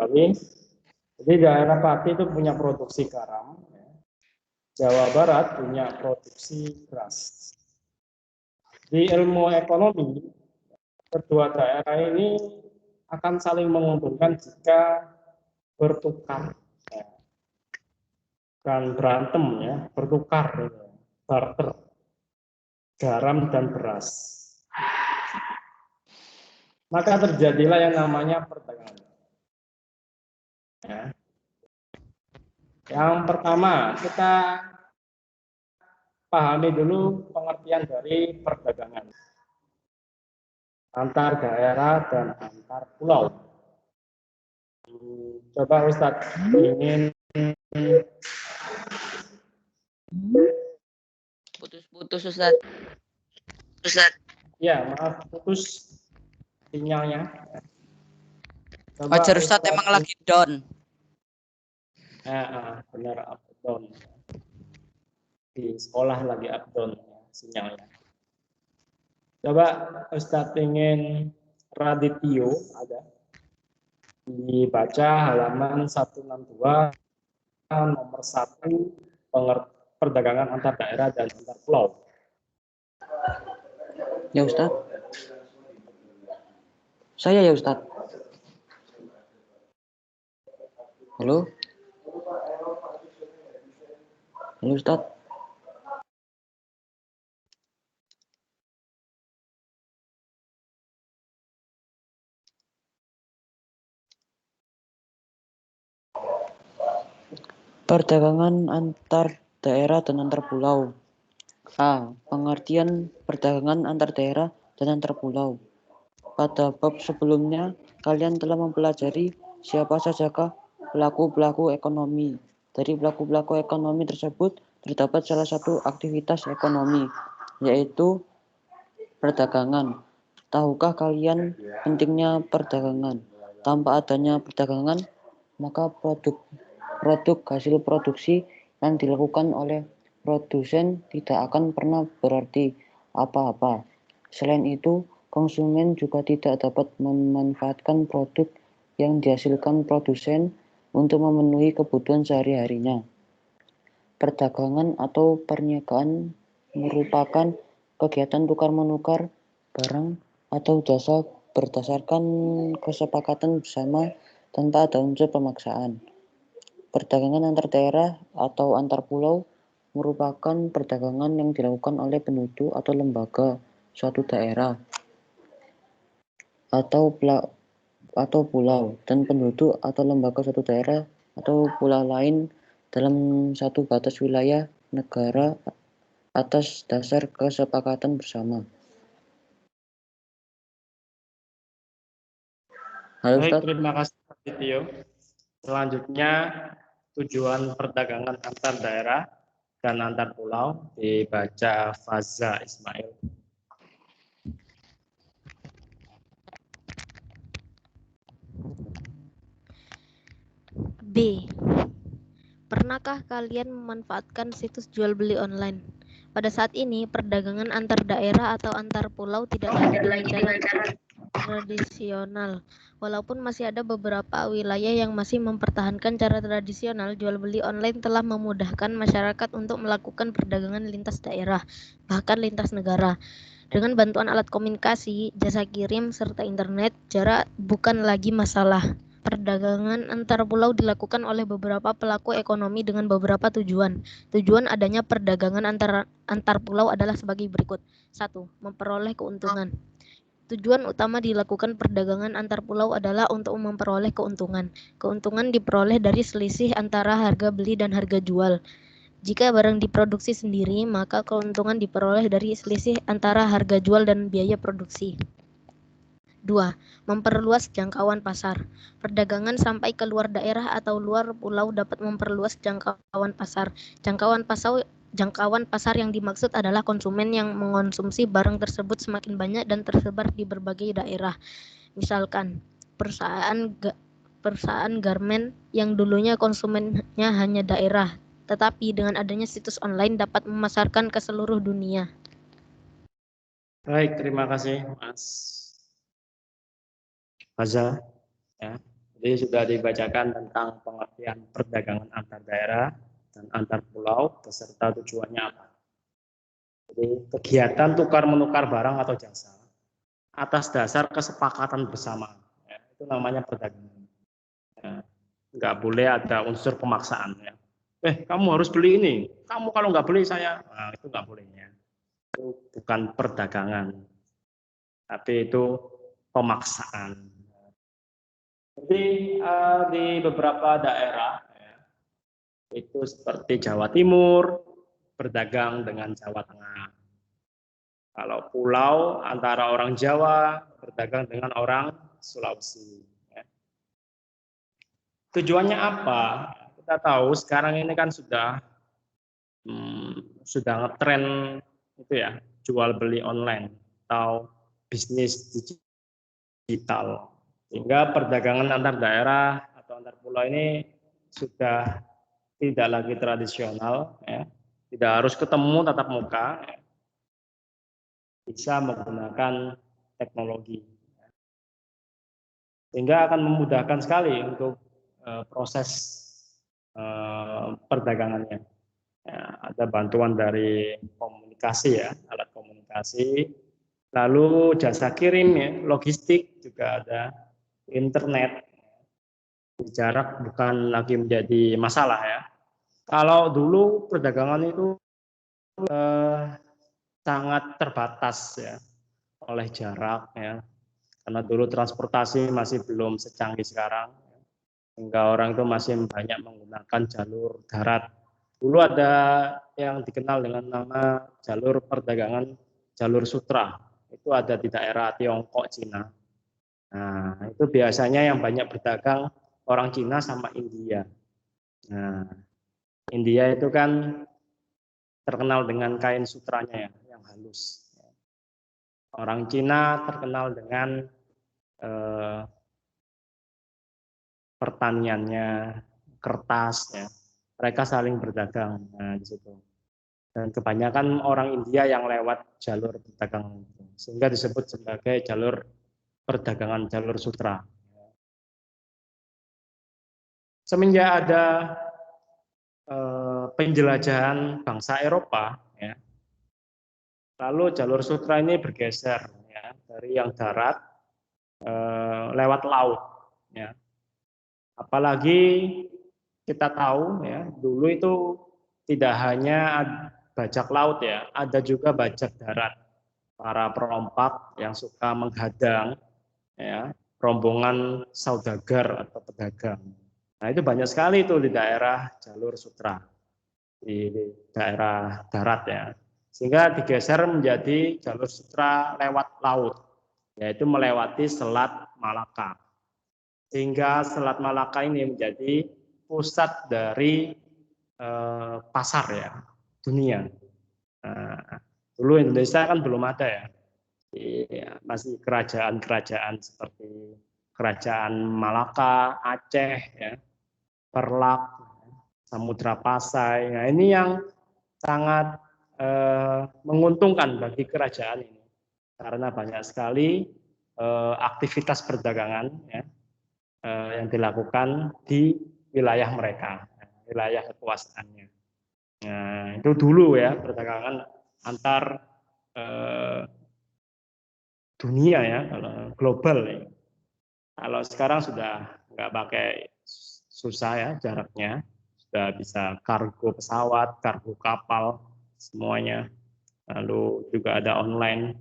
Tapi jadi daerah Pati itu punya produksi garam, ya. Jawa Barat punya produksi beras. Di ilmu ekonomi, kedua daerah ini akan saling menguntungkan jika bertukar, ya, dan berantem, ya, bertukar, ya, barter garam dan beras. Maka terjadilah yang namanya perdagangan. Ya. Yang pertama, kita pahami dulu pengertian dari perdagangan antar daerah dan antar pulau. Coba Ustadz ingin putus Ustadz. Ya, maaf putus sinyalnya. Coba Wajar Ustadz emang lagi down. Benar, up down. Di sekolah lagi up down sinyalnya. Coba Ustadz ingin Radityo ada. Dibaca halaman 162 nomor 1 perdagangan antar daerah dan antar pulau. Ya Ustadz. Saya ya Ustadz. Halo. Halo Ustadz. Perdagangan antar daerah dan antar pulau. A. Pengertian perdagangan antar daerah dan antar pulau. Pada bab sebelumnya, kalian telah mempelajari siapa sajakah pelaku-pelaku ekonomi. Dari pelaku-pelaku ekonomi tersebut terdapat salah satu aktivitas ekonomi, yaitu perdagangan. Tahukah kalian pentingnya perdagangan? Tanpa adanya perdagangan, maka produk hasil produksi yang dilakukan oleh produsen tidak akan pernah berarti apa-apa. Selain itu, konsumen juga tidak dapat memanfaatkan produk yang dihasilkan produsen untuk memenuhi kebutuhan sehari-harinya. Perdagangan atau perniagaan merupakan kegiatan tukar-menukar barang atau jasa berdasarkan kesepakatan bersama tanpa ada unsur pemaksaan. Perdagangan antar daerah atau antar pulau merupakan perdagangan yang dilakukan oleh penduduk atau lembaga suatu daerah atau pulau dan penduduk atau lembaga suatu daerah atau pulau lain dalam satu batas wilayah negara atas dasar kesepakatan bersama. Halo Ustaz. Baik, terima kasih Pak Tio. Selanjutnya tujuan perdagangan antar daerah dan antar pulau dibaca Faza Ismail. B. Pernahkah kalian memanfaatkan situs jual beli online? Pada saat ini, perdagangan antar daerah atau antar pulau tidak lagi dengan cara tradisional. Walaupun masih ada beberapa wilayah yang masih mempertahankan cara tradisional, jual beli online telah memudahkan masyarakat untuk melakukan perdagangan lintas daerah, bahkan lintas negara. Dengan bantuan alat komunikasi, jasa kirim, serta internet, jarak bukan lagi masalah. Perdagangan antar pulau dilakukan oleh beberapa pelaku ekonomi dengan beberapa tujuan. Tujuan adanya perdagangan antar pulau adalah sebagai berikut. 1. Memperoleh keuntungan. Tujuan utama dilakukan perdagangan antar pulau adalah untuk memperoleh keuntungan. Keuntungan diperoleh dari selisih antara harga beli dan harga jual. Jika barang diproduksi sendiri, maka keuntungan diperoleh dari selisih antara harga jual dan biaya produksi. 2. Memperluas jangkauan pasar. Perdagangan sampai ke luar daerah atau luar pulau dapat memperluas jangkauan pasar. Jangkauan pasar yang dimaksud adalah konsumen yang mengonsumsi barang tersebut semakin banyak dan tersebar di berbagai daerah. Misalkan, perusahaan garmen yang dulunya konsumennya hanya daerah, tetapi dengan adanya situs online dapat memasarkan ke seluruh dunia. Baik, terima kasih Mas Faza. Ya, Jadi sudah dibacakan tentang pengertian perdagangan antar daerah dan antar pulau beserta tujuannya apa. Jadi kegiatan tukar menukar barang atau jasa atas dasar kesepakatan bersama, ya, itu namanya perdagangan. Ya, nggak boleh ada unsur pemaksaan. Ya. Kamu harus beli ini. Kamu kalau nggak beli saya, nah, itu nggak boleh. Ya. Itu bukan perdagangan, tapi itu pemaksaan. Jadi di beberapa daerah ya, itu seperti Jawa Timur berdagang dengan Jawa Tengah. Kalau pulau antara orang Jawa berdagang dengan orang Sulawesi. Ya. Tujuannya apa? Kita tahu sekarang ini kan sudah ngetren itu ya, jual beli online atau bisnis digital. Sehingga perdagangan antar daerah atau antar pulau ini sudah tidak lagi tradisional, ya. Tidak harus ketemu tatap muka, ya. Bisa menggunakan teknologi. Sehingga akan memudahkan sekali untuk proses perdagangannya. Ya, ada bantuan dari komunikasi ya, alat komunikasi, lalu jasa kirim ya, logistik juga ada, internet, jarak bukan lagi menjadi masalah ya. Kalau dulu perdagangan itu sangat terbatas ya oleh jarak ya, karena dulu transportasi masih belum secanggih sekarang, sehingga orang itu masih banyak menggunakan jalur darat. Dulu ada yang dikenal dengan nama jalur perdagangan jalur sutra, itu ada di daerah Tiongkok, Cina. Nah, itu biasanya yang banyak berdagang orang Cina sama India. Nah, India itu kan terkenal dengan kain sutranya ya, yang halus. Orang Cina terkenal dengan pertaniannya, kertas, ya. Mereka saling berdagang. Nah, di situ. Dan kebanyakan orang India yang lewat jalur perdagangan itu, sehingga disebut sebagai jalur perdagangan jalur sutra. Semenjak ada penjelajahan bangsa Eropa, ya, lalu jalur sutra ini bergeser ya, dari yang darat lewat laut. Ya. Apalagi kita tahu ya, dulu itu tidak hanya bajak laut ya, ada juga bajak darat. Para perompak yang suka menghadang ya, rombongan saudagar atau pedagang. Nah, itu banyak sekali itu di daerah jalur sutra, di daerah darat ya. Sehingga digeser menjadi jalur sutra lewat laut, yaitu melewati Selat Malaka. Sehingga Selat Malaka ini menjadi pusat dari pasar ya, dunia. Nah, dulu Indonesia kan belum ada ya, masih kerajaan-kerajaan seperti Kerajaan Malaka, Aceh, ya, Perlak, Samudra Pasai. Nah, ini yang sangat menguntungkan bagi kerajaan ini, karena banyak sekali aktivitas perdagangan ya, yang dilakukan di wilayah mereka, wilayah kekuasaannya. Nah, itu dulu ya perdagangan antar dunia ya, kalau global ya. Kalau sekarang sudah nggak pakai susah ya jaraknya, sudah bisa kargo pesawat, kargo kapal, semuanya. Lalu juga ada online.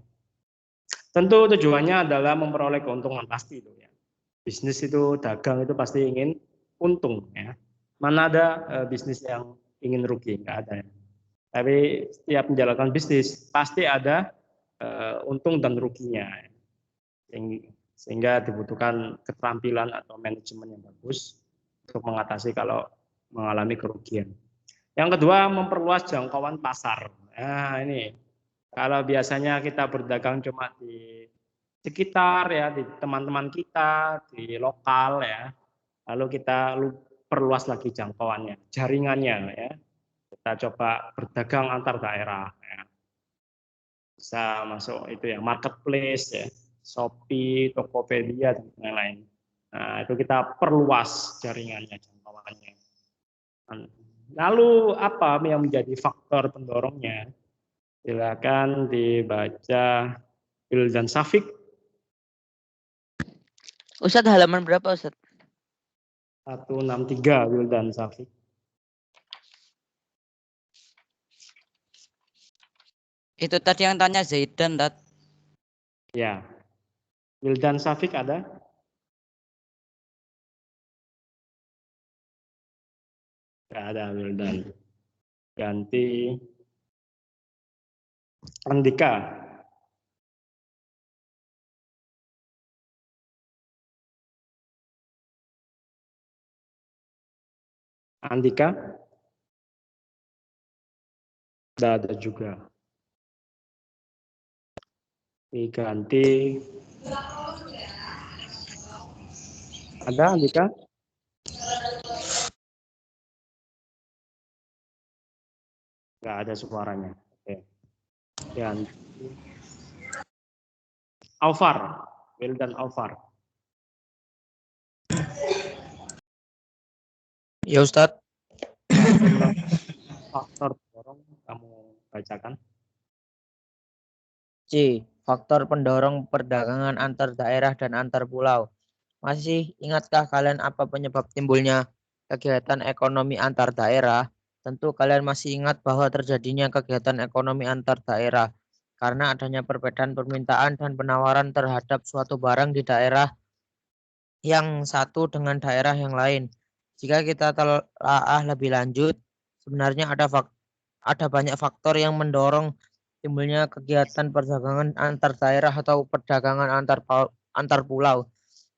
Tentu tujuannya adalah memperoleh keuntungan pasti itu ya. Bisnis itu, dagang itu pasti ingin untung ya. Mana ada bisnis yang ingin rugi, nggak ada ya. Tapi setiap menjalankan bisnis pasti ada untung dan ruginya. Sehingga dibutuhkan keterampilan atau manajemen yang bagus untuk mengatasi kalau mengalami kerugian. Yang kedua, memperluas jangkauan pasar. Nah, ini kalau biasanya kita berdagang cuma di sekitar ya, di teman-teman kita, di lokal ya, lalu kita perluas lagi jangkauannya, jaringannya ya. Kita coba berdagang antar daerah ya. Bisa masuk itu ya, marketplace ya, Shopee, Tokopedia dan lain-lain. Nah, itu kita perluas jaringannya, jangkauannya. Lalu apa yang menjadi faktor pendorongnya? Silakan dibaca Wildan Safik. Ustadz halaman berapa Ustadz? 163 Wildan Safik. Itu tadi yang tanya Zaidan, Tat. Ya. Wildan Safik ada? Tidak ada Wildan. Ganti Andika. Andika? Tidak ada juga. Diganti. Ada Andika? Nggak ada suaranya. Oke. Ganti. Alfar. Wildan Alfar. Ya Ustadz. Faktor pendorong kamu bacakan. C. Faktor pendorong perdagangan antar daerah dan antar pulau. Masih ingatkah kalian apa penyebab timbulnya kegiatan ekonomi antar daerah? Tentu kalian masih ingat bahwa terjadinya kegiatan ekonomi antar daerah karena adanya perbedaan permintaan dan penawaran terhadap suatu barang di daerah yang satu dengan daerah yang lain. Jika kita telah lebih lanjut, sebenarnya ada banyak faktor yang mendorong timbulnya kegiatan perdagangan antar daerah atau perdagangan antar pulau.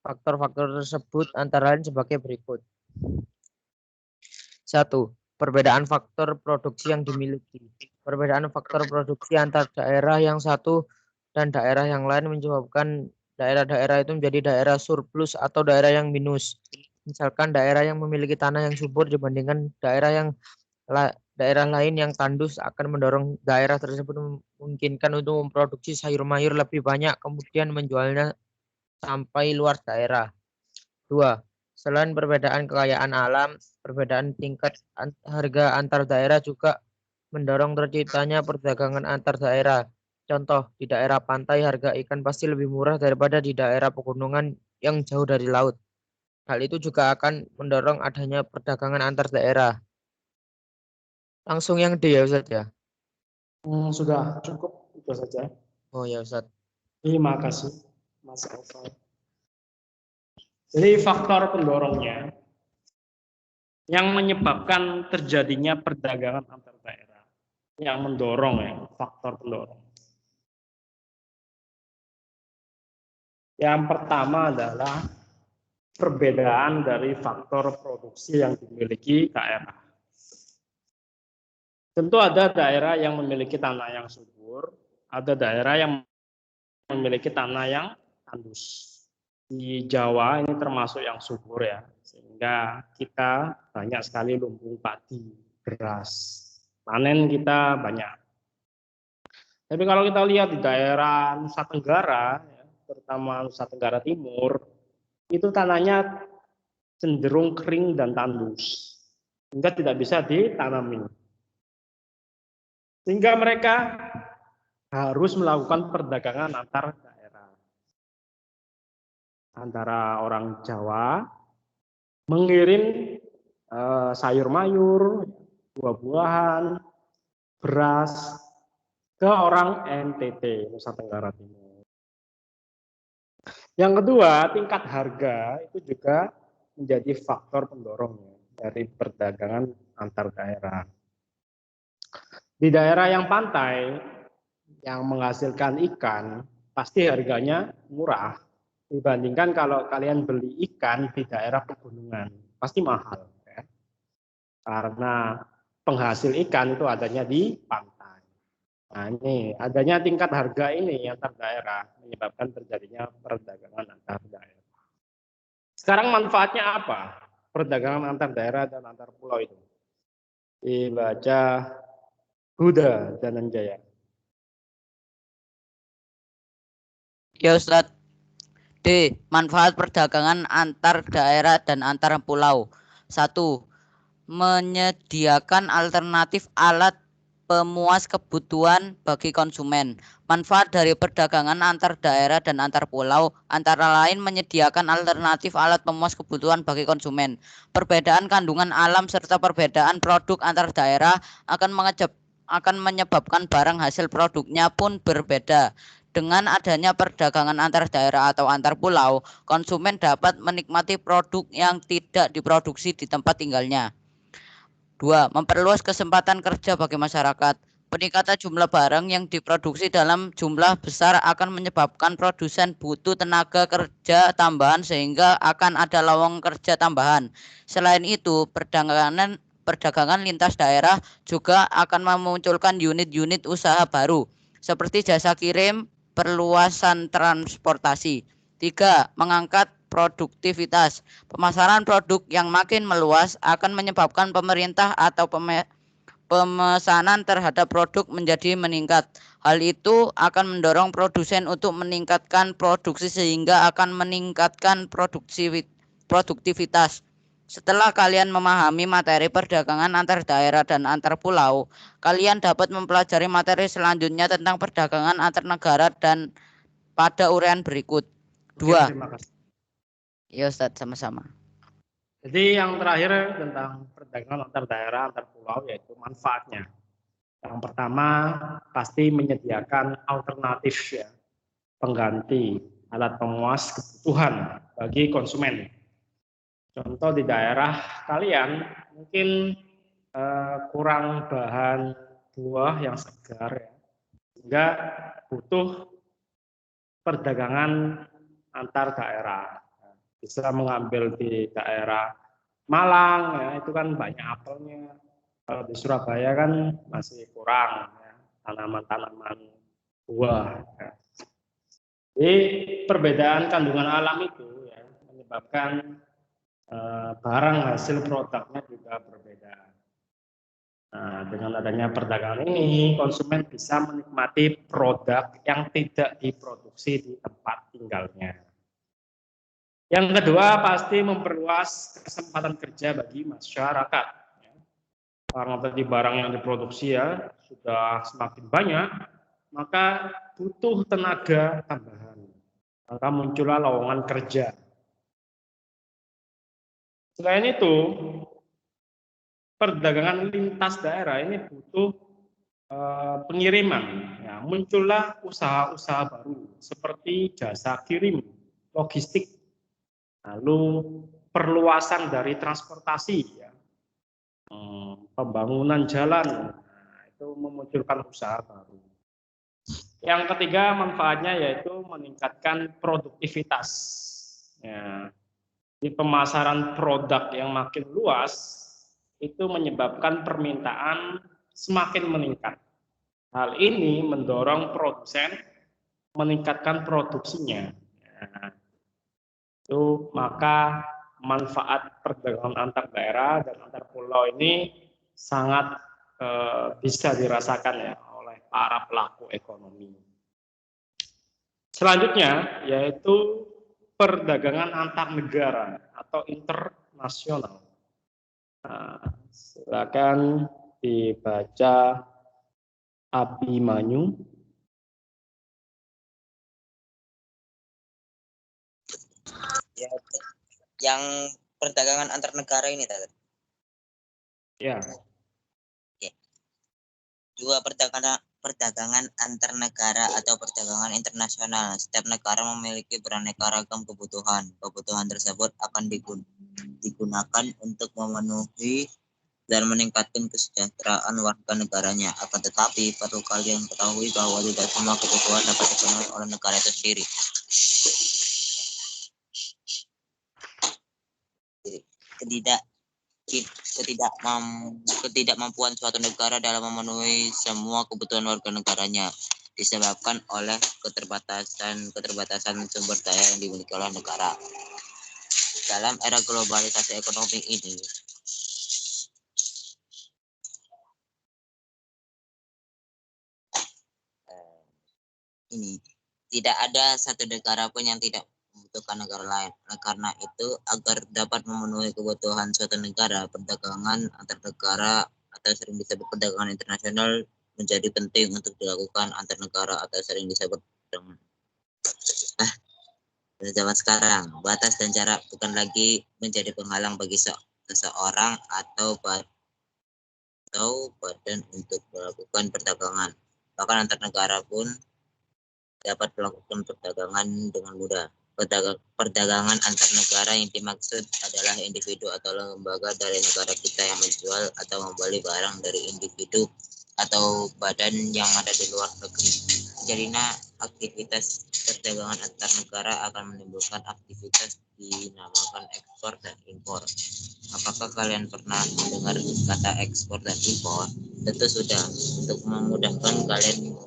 Faktor-faktor tersebut antara lain sebagai berikut. 1. Perbedaan faktor produksi yang dimiliki. Perbedaan faktor produksi antar daerah yang satu dan daerah yang lain menyebabkan daerah-daerah itu menjadi daerah surplus atau daerah yang minus. Misalkan daerah yang memiliki tanah yang subur dibandingkan daerah lain yang tandus akan mendorong daerah tersebut memungkinkan untuk memproduksi sayur mayur lebih banyak kemudian menjualnya sampai luar daerah. 2. Selain perbedaan kekayaan alam, perbedaan tingkat harga antar daerah juga mendorong terciptanya perdagangan antar daerah. Contoh, di daerah pantai harga ikan pasti lebih murah daripada di daerah pegunungan yang jauh dari laut. Hal itu juga akan mendorong adanya perdagangan antar daerah. Langsung yang D ya Ustadz ya? Sudah cukup, itu saja. Oh ya Ustadz. Terima kasih, Mas Alfar. Jadi faktor pendorongnya yang menyebabkan terjadinya perdagangan antar daerah, yang mendorong ya, faktor pendorong. Yang pertama adalah perbedaan dari faktor produksi yang dimiliki daerah. Tentu ada daerah yang memiliki tanah yang subur, ada daerah yang memiliki tanah yang tandus. Di Jawa ini termasuk yang subur ya, sehingga kita banyak sekali lumbung padi, beras, panen kita banyak. Tapi kalau kita lihat di daerah Nusa Tenggara, terutama Nusa Tenggara Timur, itu tanahnya cenderung kering dan tandus, sehingga tidak bisa ditanami. Sehingga mereka harus melakukan perdagangan antar daerah. Antara orang Jawa mengirim sayur mayur, buah-buahan, beras ke orang NTT, Nusa Tenggara Timur. Yang kedua, tingkat harga itu juga menjadi faktor pendorongnya dari perdagangan antar daerah. Di daerah yang pantai, yang menghasilkan ikan, pasti harganya murah. Dibandingkan kalau kalian beli ikan di daerah pegunungan, pasti mahal. Ya. Karena penghasil ikan itu adanya di pantai. Nah ini, adanya tingkat harga ini antar daerah, menyebabkan terjadinya perdagangan antar daerah. Sekarang manfaatnya apa? Perdagangan antar daerah dan antar pulau itu. Dibaca Huda Dananjaya. Ya Ustadz. D. Manfaat perdagangan antar daerah dan antar pulau. 1. Menyediakan alternatif alat pemuas kebutuhan bagi konsumen. Manfaat dari perdagangan antar daerah dan antar pulau antara lain menyediakan alternatif alat pemuas kebutuhan bagi konsumen. Perbedaan kandungan alam serta perbedaan produk antar daerah akan menyebabkan barang hasil produknya pun berbeda. Dengan adanya perdagangan antar daerah atau antar pulau, konsumen dapat menikmati produk yang tidak diproduksi di tempat tinggalnya. 2. Memperluas kesempatan kerja bagi masyarakat. Peningkatan jumlah barang yang diproduksi dalam jumlah besar akan menyebabkan produsen butuh tenaga kerja tambahan sehingga akan ada lowongan kerja tambahan. Selain itu, perdagangan lintas daerah juga akan memunculkan unit-unit usaha baru seperti jasa kirim, perluasan transportasi. 3. Mengangkat produktivitas. Pemasaran produk yang makin meluas akan menyebabkan pemerintah atau pemesanan terhadap produk menjadi meningkat. Hal itu akan mendorong produsen untuk meningkatkan produksi sehingga akan meningkatkan produktivitas. Setelah kalian memahami materi perdagangan antar daerah dan antar pulau, kalian dapat mempelajari materi selanjutnya tentang perdagangan antar negara dan pada uraian berikut. 2. Terima kasih. Ya Ustadz, sama-sama. Jadi yang terakhir tentang perdagangan antar daerah, antar pulau, yaitu manfaatnya. Yang pertama pasti menyediakan alternatif ya, pengganti alat pemuas kebutuhan bagi konsumen. Contoh di daerah kalian mungkin kurang bahan buah yang segar ya, sehingga butuh perdagangan antar daerah. Bisa mengambil di daerah Malang ya, itu kan banyak apelnya. Kalau di Surabaya kan masih kurang ya, tanaman-tanaman buah. Ya. Jadi perbedaan kandungan alam itu ya, menyebabkan barang hasil produknya juga berbeda. Nah, dengan adanya perdagangan ini, konsumen bisa menikmati produk yang tidak diproduksi di tempat tinggalnya. Yang kedua pasti memperluas kesempatan kerja bagi masyarakat. Karena tadi barang yang diproduksi ya sudah semakin banyak, maka butuh tenaga tambahan. Maka muncullah lowongan kerja. Selain itu, perdagangan lintas daerah ini butuh pengiriman. Ya, muncullah usaha-usaha baru seperti jasa kirim, logistik, lalu perluasan dari transportasi, ya, pembangunan jalan, nah, itu memunculkan usaha baru. Yang ketiga manfaatnya yaitu meningkatkan produktivitas. Ya, di pemasaran produk yang makin luas itu menyebabkan permintaan semakin meningkat. Hal ini mendorong produsen meningkatkan produksinya. Ya, itu maka manfaat perdagangan antar daerah dan antar pulau ini sangat bisa dirasakan ya oleh para pelaku ekonomi. Selanjutnya yaitu perdagangan antar negara atau internasional. Nah, silakan dibaca Abimanyu. Ya, yang perdagangan antar negara ini tadi. Ya. Oke. 2. Perdagangan antar negara atau perdagangan internasional. Setiap negara memiliki beraneka ragam kebutuhan. Kebutuhan tersebut akan digunakan untuk memenuhi dan meningkatkan kesejahteraan warga negaranya. Akan tetapi perlu kalian ketahui bahwa tidak semua kebutuhan dapat dipenuhi oleh negara itu sendiri. Ketidakmampuan suatu negara dalam memenuhi semua kebutuhan warga negaranya disebabkan oleh keterbatasan sumber daya yang dimiliki oleh negara. Dalam era globalisasi ekonomi ini tidak ada satu negara pun yang tidak dibutuhkan negara lain. Oleh karena itu, agar dapat memenuhi kebutuhan suatu negara, perdagangan antar negara atau sering disebut perdagangan internasional menjadi penting untuk dilakukan antar negara atau sering disebut perdagangan. Pada zaman sekarang, batas dan jarak bukan lagi menjadi penghalang bagi seseorang atau badan untuk melakukan perdagangan. Bahkan antar negara pun dapat melakukan perdagangan dengan mudah. Perdagangan antar negara yang dimaksud adalah individu atau lembaga dari negara kita yang menjual atau membeli barang dari individu atau badan yang ada di luar negeri. Jadinya aktivitas perdagangan antar negara akan menimbulkan aktivitas dinamakan ekspor dan impor. Apakah kalian pernah mendengar kata ekspor dan impor? Tentu sudah. Untuk memudahkan kalian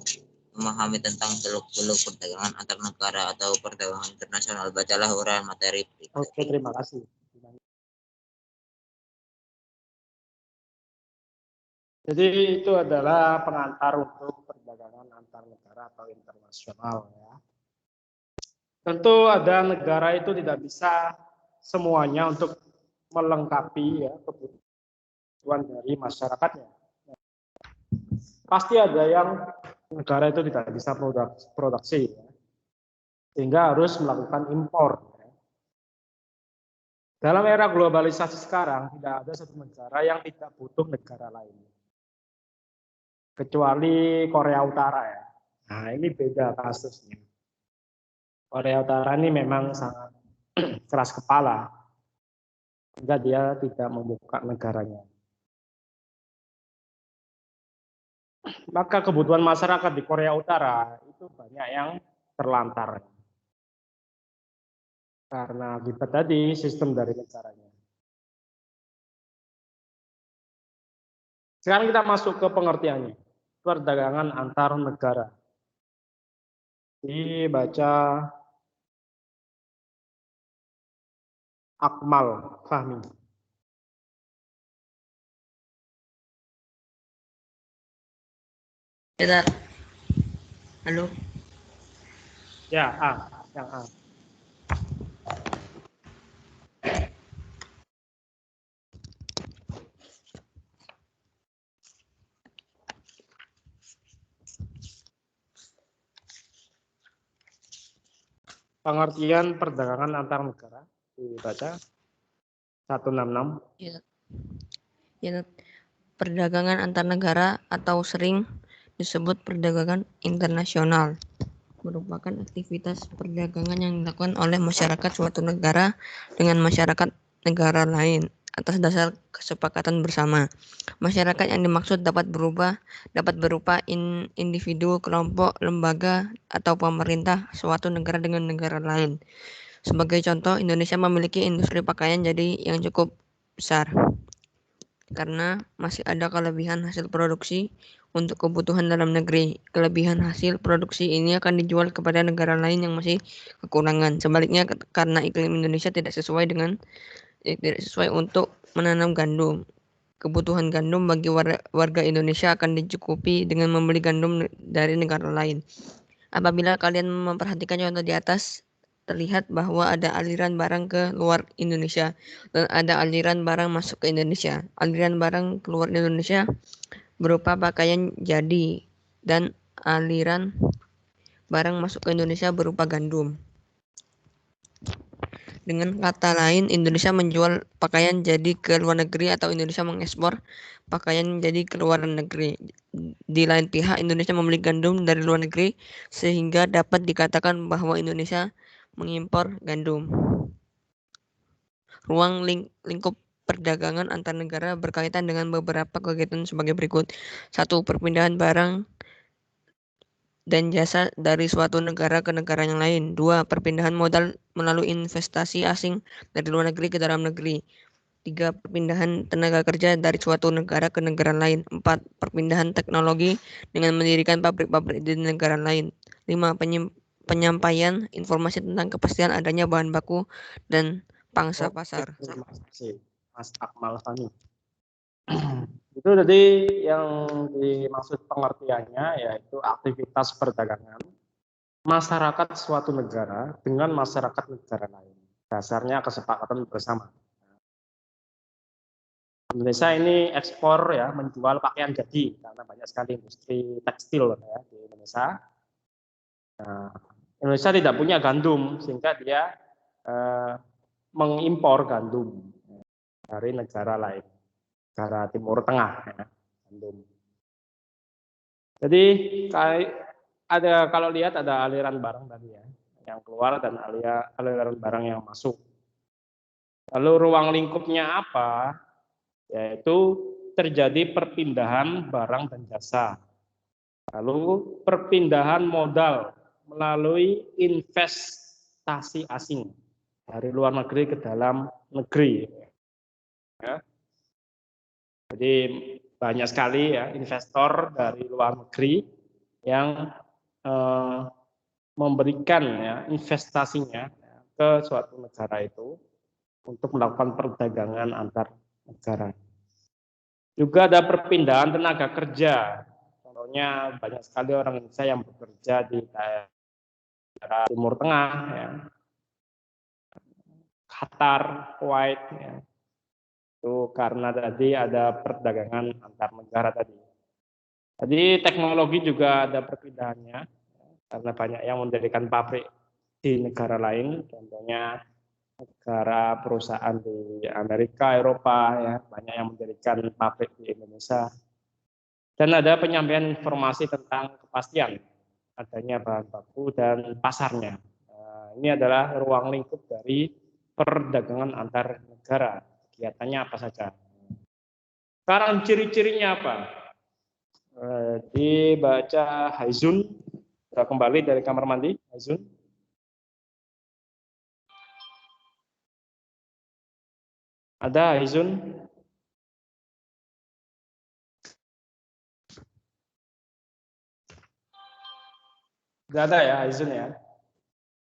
memahami tentang seluk-beluk perdagangan antar negara atau perdagangan internasional, bacalah uraian materi berikut. Oke, terima kasih. Jadi itu adalah pengantar untuk perdagangan antar negara atau internasional ya. Tentu ada negara itu tidak bisa semuanya untuk melengkapi ya kebutuhan dari masyarakatnya. Pasti ada yang negara itu tidak bisa produksi ya. Sehingga harus melakukan impor. Ya. Dalam era globalisasi sekarang tidak ada satu negara yang tidak butuh negara lain. Kecuali Korea Utara ya. Nah, ini beda kasusnya. Korea Utara ini memang sangat keras kepala, sehingga dia tidak membuka negaranya. Maka kebutuhan masyarakat di Korea Utara itu banyak yang terlantar. Karena kita tadi sistem dari negaranya. Sekarang kita masuk ke pengertiannya. Perdagangan antar negara. Dibaca Akmal Fahmi. Bentar. Halo. Ya, yang A. Pengertian perdagangan antar negara dibaca 166. Ya, perdagangan antar negara atau sering disebut perdagangan internasional merupakan aktivitas perdagangan yang dilakukan oleh masyarakat suatu negara dengan masyarakat negara lain atas dasar kesepakatan bersama. Masyarakat yang dimaksud dapat berupa individu, kelompok, lembaga, atau pemerintah suatu negara dengan negara lain. Sebagai contoh, Indonesia memiliki industri pakaian jadi yang cukup besar karena masih ada kelebihan hasil produksi untuk kebutuhan dalam negeri. Kelebihan hasil produksi ini akan dijual kepada negara lain yang masih kekurangan. Sebaliknya, karena iklim Indonesia tidak sesuai untuk menanam gandum. Kebutuhan gandum bagi warga Indonesia akan dicukupi dengan membeli gandum dari negara lain. Apabila kalian memperhatikan contoh di atas, terlihat bahwa ada aliran barang ke luar Indonesia dan ada aliran barang masuk ke Indonesia. Aliran barang keluar Indonesia berupa pakaian jadi dan aliran barang masuk ke Indonesia berupa gandum. Dengan kata lain, Indonesia menjual pakaian jadi ke luar negeri atau Indonesia mengekspor pakaian jadi ke luar negeri. Di lain pihak, Indonesia membeli gandum dari luar negeri sehingga dapat dikatakan bahwa Indonesia mengimpor gandum. Ruang lingkup perdagangan antar negara berkaitan dengan beberapa kegiatan sebagai berikut. 1. Perpindahan barang dan jasa dari suatu negara ke negara yang lain. 2. Perpindahan modal melalui investasi asing dari luar negeri ke dalam negeri. 3. Perpindahan tenaga kerja dari suatu negara ke negara lain. 4. Perpindahan teknologi dengan mendirikan pabrik-pabrik di negara lain. 5. Penyampaian informasi tentang kepastian adanya bahan baku dan pangsa pasar. Terima kasih, Mas Akmal Fahmi. Itu tadi yang dimaksud pengertiannya yaitu aktivitas perdagangan masyarakat suatu negara dengan masyarakat negara lain. Dasarnya kesepakatan bersama. Indonesia ini ekspor ya, menjual pakaian jadi karena banyak sekali industri tekstil ya di Indonesia. Nah, Indonesia tidak punya gandum sehingga dia mengimpor gandum dari negara lain, negara Timur Tengah ya, gandum. Jadi kalau lihat ada aliran barang tadi ya, yang keluar dan aliran barang yang masuk. Lalu ruang lingkupnya apa? Yaitu terjadi perpindahan barang dan jasa. Lalu perpindahan modal melalui investasi asing dari luar negeri ke dalam negeri. Ya. Jadi banyak sekali ya investor dari luar negeri yang memberikan ya investasinya ke suatu negara itu untuk melakukan perdagangan antar negara. Juga ada perpindahan tenaga kerja. Contohnya banyak sekali orang Indonesia yang bekerja di daerah Timur Tengah, ya. Qatar, Kuwait, ya. Itu karena tadi ada perdagangan antar negara tadi. Jadi teknologi juga ada perpindahannya, karena banyak yang mendirikan pabrik di negara lain, contohnya negara perusahaan di Amerika, Eropa, ya banyak yang mendirikan pabrik di Indonesia. Dan ada penyampaian informasi tentang kepastian adanya bahan baku dan pasarnya. Ini adalah ruang lingkup dari perdagangan antar negara. Kegiatannya apa saja. Sekarang ciri-cirinya apa? Dibaca Haizun. Sudah kembali dari kamar mandi, Haizun. Ada Haizun? Tidak ada ya Haizun ya?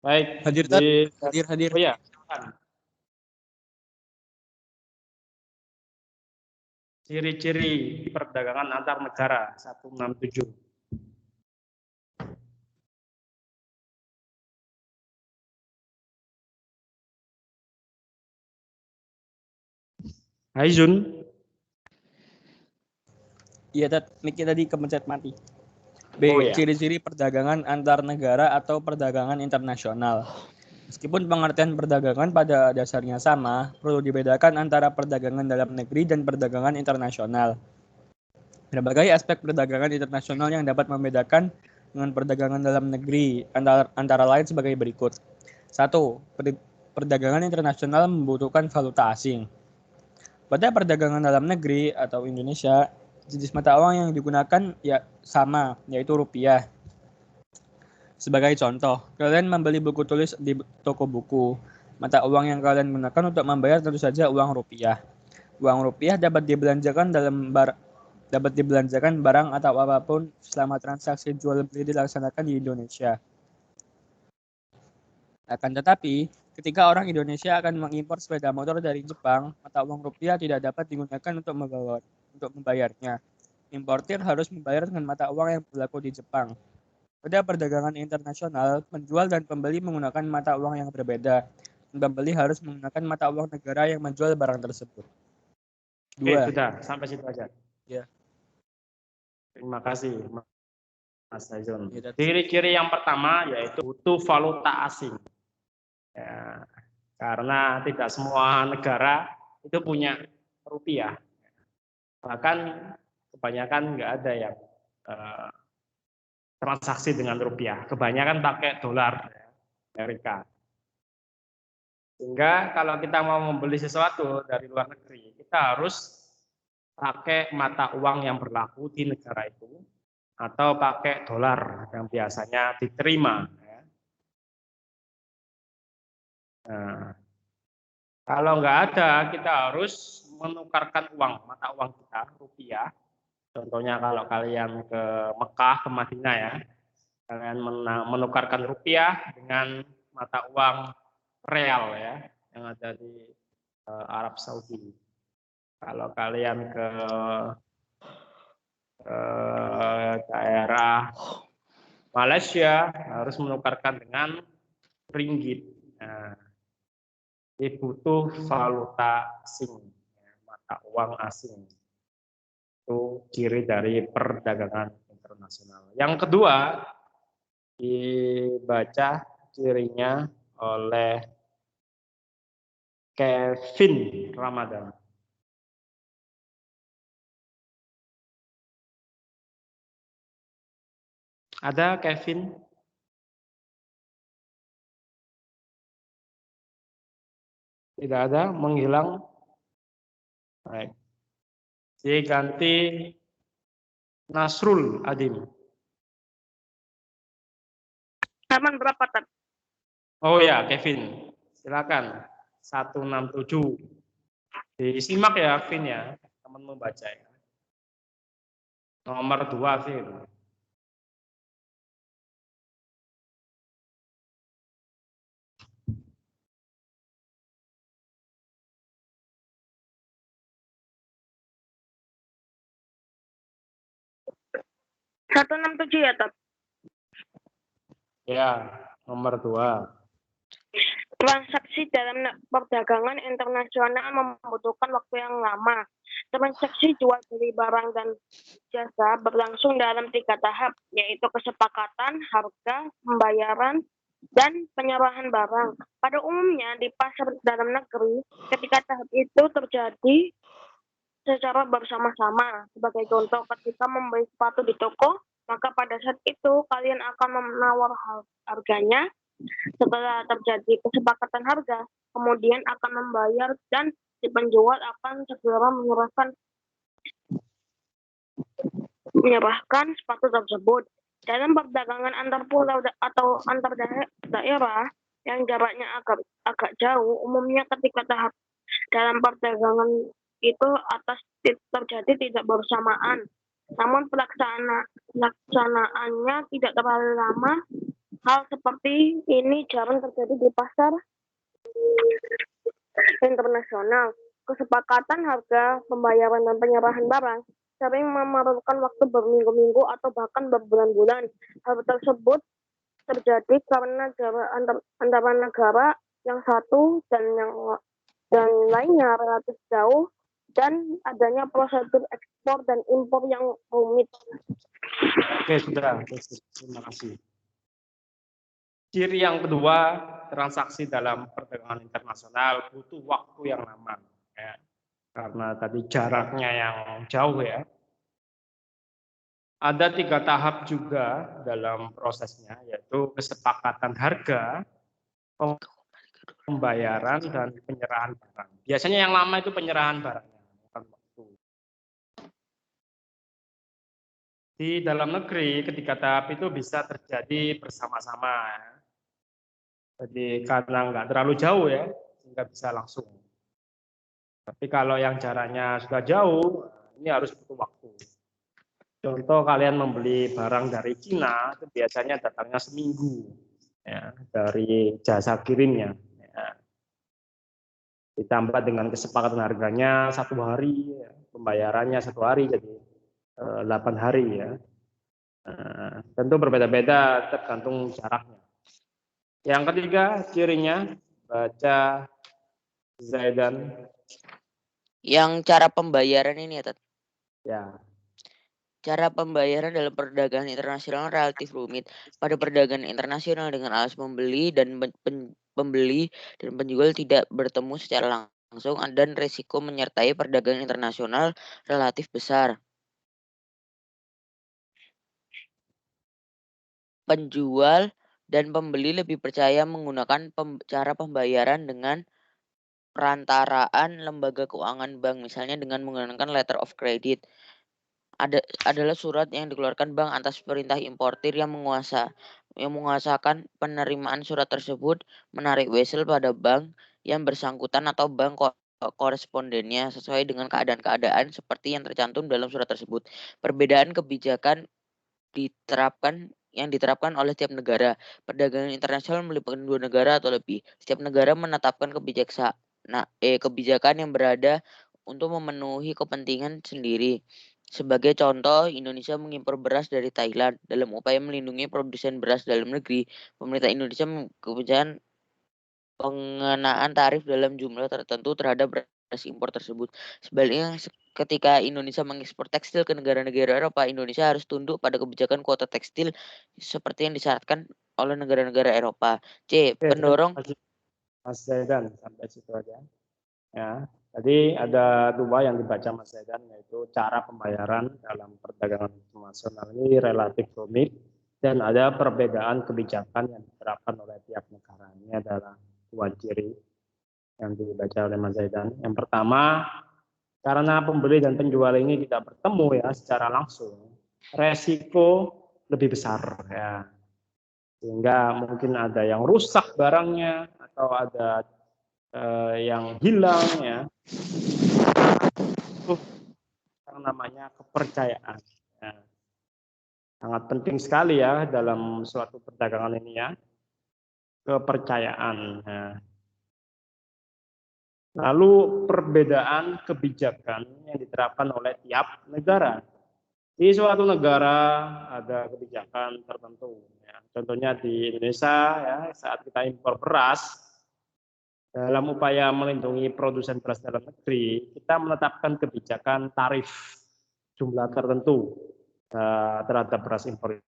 Baik. Hadir, hadir. Oh ya. Ciri-ciri perdagangan antar negara 167. Haizun. Iya, mic-nya tadi kepencet mati. B. Oh, ya. Ciri-ciri perdagangan antar negara atau perdagangan internasional. Meskipun pengertian perdagangan pada dasarnya sama, perlu dibedakan antara perdagangan dalam negeri dan perdagangan internasional. Berbagai aspek perdagangan internasional yang dapat membedakan dengan perdagangan dalam negeri antara lain sebagai berikut. 1. Perdagangan internasional membutuhkan valuta asing. Pada perdagangan dalam negeri atau Indonesia, jenis mata uang yang digunakan ya sama, yaitu rupiah. Sebagai contoh, kalian membeli buku tulis di toko buku. Mata uang yang kalian gunakan untuk membayar tentu saja uang rupiah. Uang rupiah dapat dibelanjakan barang atau apapun selama transaksi jual beli dilaksanakan di Indonesia. Akan tetapi, ketika orang Indonesia akan mengimpor sepeda motor dari Jepang, mata uang rupiah tidak dapat digunakan untuk membayarnya. Importir harus membayar dengan mata uang yang berlaku di Jepang. Pada perdagangan internasional, penjual dan pembeli menggunakan mata uang yang berbeda. Pembeli harus menggunakan mata uang negara yang menjual barang tersebut. 2. Sudah, sampai situ aja. Ya. Terima kasih, Mas Haizun. Ciri-ciri yang pertama yaitu butuh valuta asing. Ya, karena tidak semua negara itu punya rupiah. Bahkan kebanyakan nggak ada yang transaksi dengan rupiah. Kebanyakan pakai dolar Amerika. Sehingga kalau kita mau membeli sesuatu dari luar negeri, kita harus pakai mata uang yang berlaku di negara itu atau pakai dolar yang biasanya diterima. Nah, kalau nggak ada, kita harus menukarkan uang, mata uang kita, rupiah. Contohnya kalau kalian ke Mekah, ke Madinah ya, kalian menukarkan rupiah dengan mata uang real ya, yang ada di Arab Saudi. Kalau kalian ke daerah Malaysia harus menukarkan dengan ringgit. Nah, jadi butuh valuta asing, mata uang asing. Itu ciri dari perdagangan internasional. Yang kedua, dibaca cirinya oleh Kevin Ramadan. Ada Kevin? Tidak ada, menghilang. Baik. Jadi ganti Nasrul Adim. Halaman berapa, Tat? Oh ya, Kevin. Silakan. 167. Disimak ya, Kevin ya. Teman membaca ya. Nomor 2, Kevin. Satu 167 ya, Tat? Ya, nomor 2. Transaksi dalam perdagangan internasional membutuhkan waktu yang lama. Transaksi jual beli barang dan jasa berlangsung dalam 3 tahap, yaitu kesepakatan, harga, pembayaran, dan penyerahan barang. Pada umumnya di pasar dalam negeri, ketika tahap itu terjadi secara bersama-sama. Sebagai contoh, ketika membeli sepatu di toko, maka pada saat itu kalian akan menawar harganya. Setelah terjadi kesepakatan harga, kemudian akan membayar dan si penjual akan segera menyerahkan sepatu tersebut. Dalam perdagangan antar pulau atau antar daerah yang jaraknya agak jauh, umumnya ketika tahap dalam perdagangan itu terjadi tidak bersamaan. Namun pelaksanaannya tidak terlalu lama. Hal seperti ini jarang terjadi di pasar internasional. Kesepakatan harga, pembayaran, dan penyerahan barang sering memerlukan waktu berminggu-minggu atau bahkan berbulan-bulan. Hal tersebut terjadi karena jarak antara negara yang satu dan lainnya relatif jauh dan adanya prosedur ekspor dan impor yang rumit. Oke, sudah. Terima kasih. Ciri yang kedua, transaksi dalam perdagangan internasional butuh waktu yang lama. Ya. Karena tadi jaraknya yang jauh ya. Ada 3 tahap juga dalam prosesnya, yaitu kesepakatan harga, pembayaran, dan penyerahan barang. Biasanya yang lama itu penyerahan barangnya, bukan waktu. Di dalam negeri, ketiga tahap itu bisa terjadi bersama-sama. Jadi karena nggak terlalu jauh ya, sehingga bisa langsung. Tapi kalau yang jaraknya sudah jauh, ini harus butuh waktu. Contoh kalian membeli barang dari Cina, itu biasanya datangnya seminggu ya, dari jasa kirimnya. Ya. Ditambah dengan kesepakatan harganya 1 hari, ya. Pembayarannya 1 hari, jadi 8 hari ya. Tentu berbeda-beda tergantung jaraknya. Yang ketiga cirinya, baca Zaidan. Yang cara pembayaran ini ya, Tat. Ya. Cara pembayaran dalam perdagangan internasional relatif rumit. Pada perdagangan internasional dengan alas pembeli dan pembeli dan penjual tidak bertemu secara langsung dan risiko menyertai perdagangan internasional relatif besar. Penjual dan pembeli lebih percaya menggunakan cara pembayaran dengan perantaraan lembaga keuangan bank, misalnya dengan menggunakan letter of credit. Adalah surat yang dikeluarkan bank atas perintah importir yang menguasakan penerimaan surat tersebut, menarik wesel pada bank yang bersangkutan atau bank korespondennya sesuai dengan keadaan-keadaan seperti yang tercantum dalam surat tersebut. Perbedaan kebijakan yang diterapkan oleh setiap negara. Perdagangan internasional melibatkan 2 negara atau lebih. Setiap negara menetapkan kebijakan yang berada untuk memenuhi kepentingan sendiri. Sebagai contoh, Indonesia mengimpor beras dari Thailand. Dalam upaya melindungi produsen beras dalam negeri, pemerintah Indonesia kebijakan pengenaan tarif dalam jumlah tertentu terhadap beras impor tersebut. Sebaliknya, ketika Indonesia mengekspor tekstil ke negara-negara Eropa, Indonesia harus tunduk pada kebijakan kuota tekstil seperti yang disyaratkan oleh negara-negara Eropa. C. Oke, terima Pendorong. kasih Mas Zaidan, sampai situ aja. Ya, tadi ada 2 yang dibaca Mas Zaidan, yaitu cara pembayaran dalam perdagangan internasional ini relatif rumit dan ada perbedaan kebijakan yang diterapkan oleh tiap negara. Ini adalah 2 ciri yang dibaca oleh Mas Zaidan. Yang pertama, karena pembeli dan penjual ini tidak bertemu ya secara langsung, resiko lebih besar ya. Sehingga mungkin ada yang rusak barangnya atau ada yang hilang ya. Itu yang namanya kepercayaan. Ya. Sangat penting sekali ya dalam suatu perdagangan ini ya. Kepercayaan. Ya. Lalu perbedaan kebijakan yang diterapkan oleh tiap negara. Di suatu negara ada kebijakan tertentu. Ya. Contohnya di Indonesia ya, saat kita impor beras, dalam upaya melindungi produsen beras dalam negeri, kita menetapkan kebijakan tarif jumlah tertentu terhadap beras impor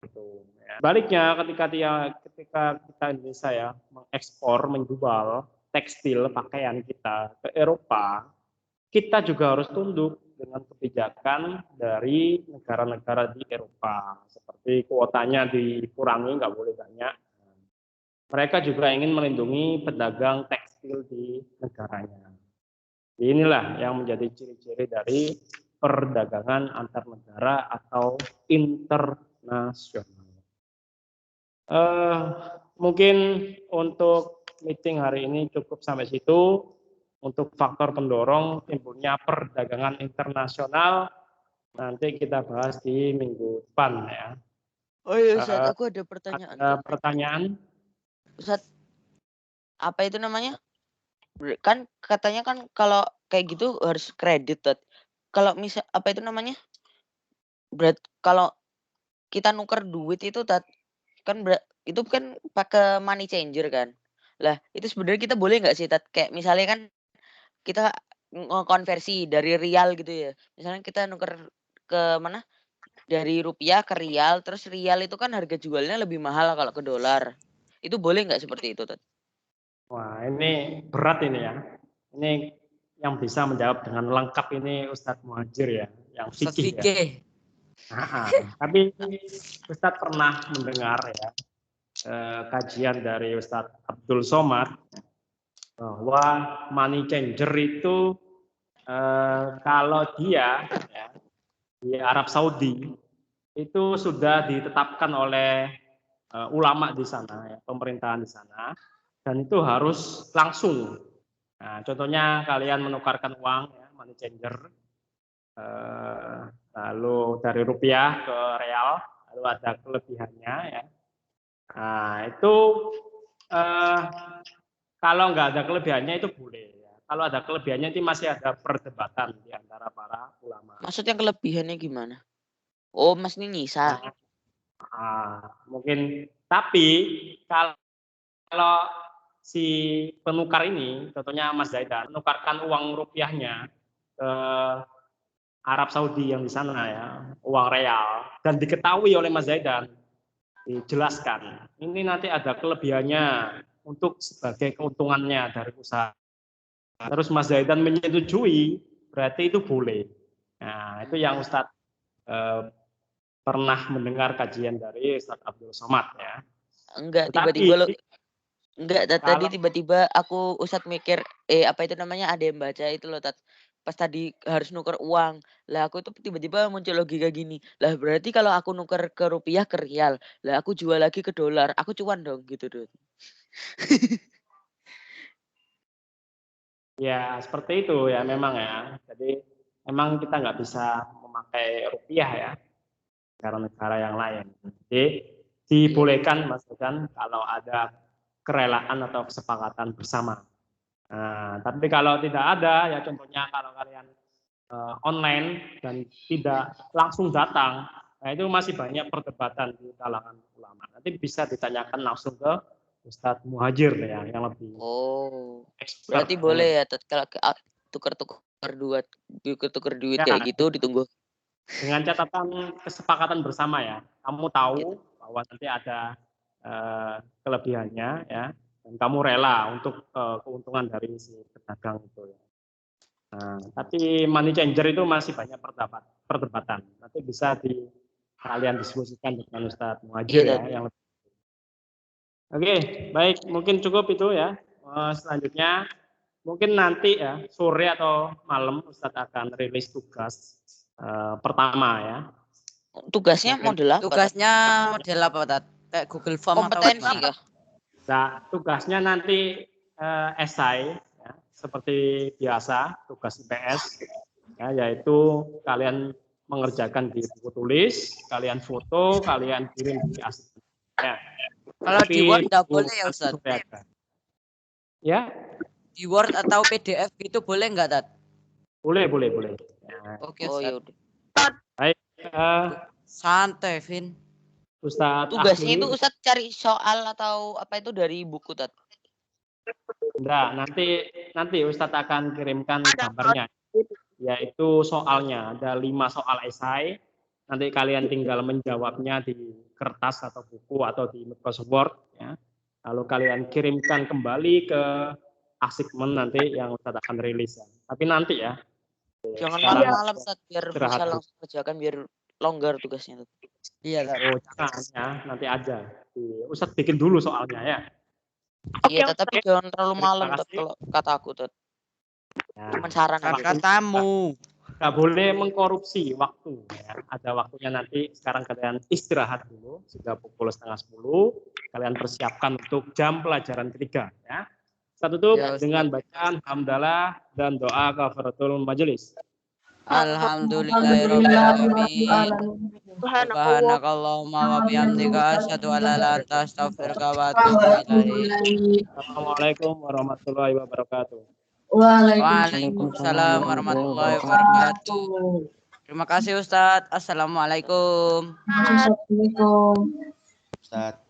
itu. Ya. Baliknya ketika kita Indonesia ya mengekspor, menjual tekstil pakaian kita ke Eropa, kita juga harus tunduk dengan kebijakan dari negara-negara di Eropa. Seperti kuotanya dikurangi, nggak boleh banyak. Mereka juga ingin melindungi pedagang tekstil di negaranya. Inilah yang menjadi ciri-ciri dari perdagangan antar negara atau internasional. Mungkin untuk meeting hari ini cukup sampai situ. Untuk faktor pendorong timbulnya perdagangan internasional, nanti kita bahas di minggu depan ya. Oh iya Ustaz, aku ada pertanyaan. Ada pertanyaan? Ustaz, apa itu namanya? Kan katanya kan kalau kayak gitu harus kredit, Tat. Kalau misal apa itu namanya? Kalau kita nuker duit itu, Tat, kan itu kan pakai money changer kan. Lah, itu sebenarnya kita boleh nggak sih, Tat? Kayak misalnya kan kita konversi dari rial gitu ya. Misalnya kita nuker ke mana? Dari rupiah ke rial, terus rial itu kan harga jualnya lebih mahal kalau ke dolar. Itu boleh nggak seperti itu, Tat? Wah, ini berat ini ya. Ini yang bisa menjawab dengan lengkap ini Ustadz Muhajir ya, yang fikih ya. Tapi Ustadz pernah mendengar ya kajian dari Ustadz Abdul Somad bahwa money changer itu kalau dia ya, di Arab Saudi itu sudah ditetapkan oleh ulama di sana, ya, pemerintahan di sana, dan itu harus langsung. Nah, contohnya kalian menukarkan uang, ya, money changer, lalu dari rupiah ke real, lalu ada kelebihannya, ya. Nah, itu kalau nggak ada kelebihannya itu boleh. Ya. Kalau ada kelebihannya itu masih ada perdebatan di antara para ulama. Maksudnya kelebihannya gimana? Oh, Mas ini nyisa. Mungkin, tapi kalau si penukar ini, contohnya Mas Zaidan, menukarkan uang rupiahnya ke Arab Saudi yang di sana ya, uang real, dan diketahui oleh Mas Zaidan, dijelaskan, ini nanti ada kelebihannya untuk sebagai keuntungannya dari usaha. Terus Mas Zaidan menyetujui, berarti itu boleh. Nah, itu yang Ustadz pernah mendengar kajian dari Ustadz Abdul Somad ya. Enggak, tiba-tiba tadi tiba-tiba aku Ustadz mikir apa itu namanya, ada yang baca itu loh, Tat. Pas tadi harus nuker uang. Lah aku tuh tiba-tiba muncul logika gini. Lah berarti kalau aku nuker ke rupiah ke rial, lah aku jual lagi ke dolar, aku cuan dong gitu, Dut. Ya, seperti itu ya memang ya. Jadi memang kita nggak bisa memakai rupiah ya, negara-negara yang lain. Jadi dibolehkan Mas Zaidan kalau ada kerelaan atau kesepakatan bersama. Nah, tapi kalau tidak ada, ya contohnya kalau kalian online dan tidak langsung datang, nah itu masih banyak perdebatan di kalangan ulama. Nanti bisa ditanyakan langsung ke Ustadz Muhajir ya, yang lebih expert. Berarti boleh ya kalau tukar-tukar duit Ya, kayak gitu ditunggu. dengan catatan kesepakatan bersama ya. Kamu tahu bahwa nanti ada kelebihannya ya, dan kamu rela untuk keuntungan dari si pedagang itu ya. Nah, tapi money changer itu masih banyak perdebatan. Nanti bisa kalian diskusikan dengan Ustadz Muhajir ya, yang lebih. Oke, baik, mungkin cukup itu ya. Selanjutnya mungkin nanti ya sore atau malam Ustadz akan rilis tugas pertama ya. Tugasnya model apa? Tugasnya model apa, Tat? Kayak Google Form kompetensi kah? Nah, tugasnya nanti esai ya, seperti biasa tugas IPS ya, yaitu kalian mengerjakan di buku tulis, kalian foto, kalian kirim di asisten. Ya. Kalau di Word nggak boleh ya, Ustaz? Ya. Di Word atau PDF gitu boleh nggak, Tat? Boleh. Ya. Oke, yaudah. Baik. Santai, Vin. Ustadz tugasnya itu Ustadz cari soal atau apa itu dari buku, Tat? Enggak, nanti Ustadz akan kirimkan gambarnya, yaitu soalnya ada 5 soal esai. Nanti kalian tinggal menjawabnya di kertas atau buku atau di Microsoft Word ya. Lalu kalian kirimkan kembali ke assignment nanti yang Ustadz akan rilis ya. Tapi nanti ya. Jangan malam-malam, Ustadz, biar bisa langsung kerjakan, biar longgar tugasnya. Iya, Tat. Oh, jangan ya, nanti aja. Ustadz bikin dulu soalnya ya. Iya, tapi jangan terlalu malam, Tat, kalau kata aku, Tat. Ya, cuma saran katamu. Nggak boleh mengkorupsi waktu ya. Ada waktunya nanti. Sekarang kalian istirahat dulu, sudah pukul 9:30. Kalian persiapkan untuk jam pelajaran ketiga ya. Kita tutup dengan bacaan hamdalah dan doa kafaratul majelis. Alhamdulillahirobbilalamin. Subhanakallahumma wa bihamdika asyhadu an la ilaha illa anta astaghfiruka wa atubu ilaik. Assalamualaikum warahmatullahi wabarakatuh. Waalaikumsalam warahmatullahi wabarakatuh. Terima kasih, Ustadz. Assalamualaikum. Assalamualaikum. Ustadz.